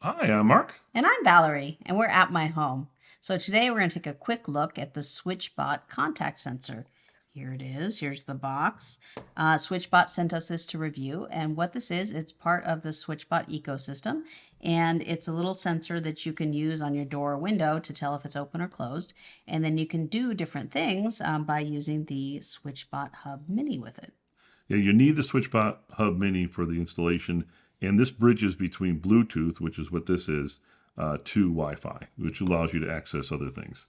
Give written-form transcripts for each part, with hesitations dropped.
Hi, I'm Mark. And I'm Valerie, and we're at my home. So today we're going to take a quick look at the SwitchBot contact sensor. Here it is. Here's the box. SwitchBot sent us this to review, and what this is, it's part of the SwitchBot ecosystem, and it's a little sensor that you can use on your door or window to tell if it's open or closed, and then you can do different things by using the SwitchBot Hub Mini with it. Yeah, you need the SwitchBot Hub Mini for the installation, and this bridges between Bluetooth, which is what this is, to Wi-Fi, which allows you to access other things.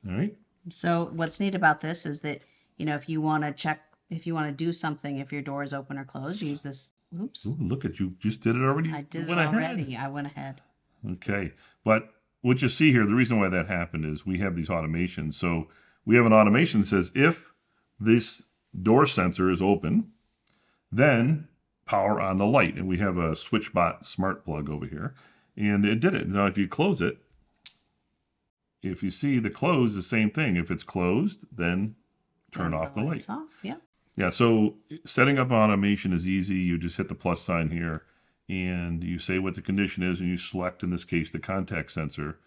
All right. So what's neat about this is that, if you want to check, if you want to do something, if your door is open or closed, use this. Oops. Ooh, look at you. Just did it already. I did it already. I went ahead. Okay. But what you see here, the reason why that happened is we have these automations. So we have an automation that says if this door sensor is open, then power on the light. And we have a SwitchBot smart plug over here. And it did it. Now, if you close it, if you see the close, the same thing. If it's closed, then turn off the light. Off. Yeah. Yeah, so setting up automation is easy. You just hit the plus sign here and you say what the condition is and you select, in this case, the contact sensor.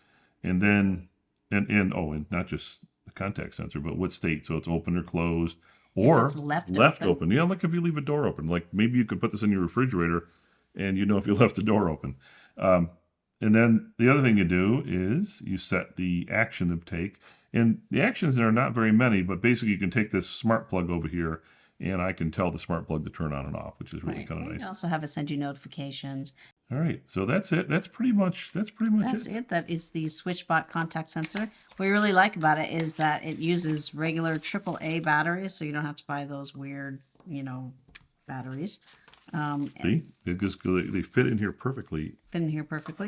And then, and not just the contact sensor, but what state. So it's open or closed or left open. Yeah, like if you leave a door open, like maybe you could put this in your refrigerator and you know if you left the door open. And then the other thing you do is you set the action to take. And the actions there are not very many, but basically you can take this smart plug over here and I can tell the smart plug to turn on and off, which is really kind of nice. You also have it send you notifications. All right, so that's it. That's pretty much it. That is the SwitchBot contact sensor. What we really like about it is that it uses regular AAA batteries, so you don't have to buy those weird, batteries. See, they fit in here perfectly.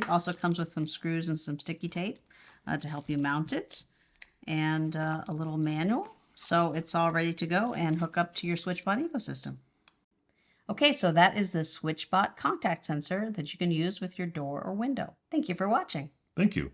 Also comes with some screws and some sticky tape to help you mount it, and a little manual. So it's all ready to go and hook up to your SwitchBot ecosystem. Okay, so that is the SwitchBot contact sensor that you can use with your door or window. Thank you for watching. Thank you.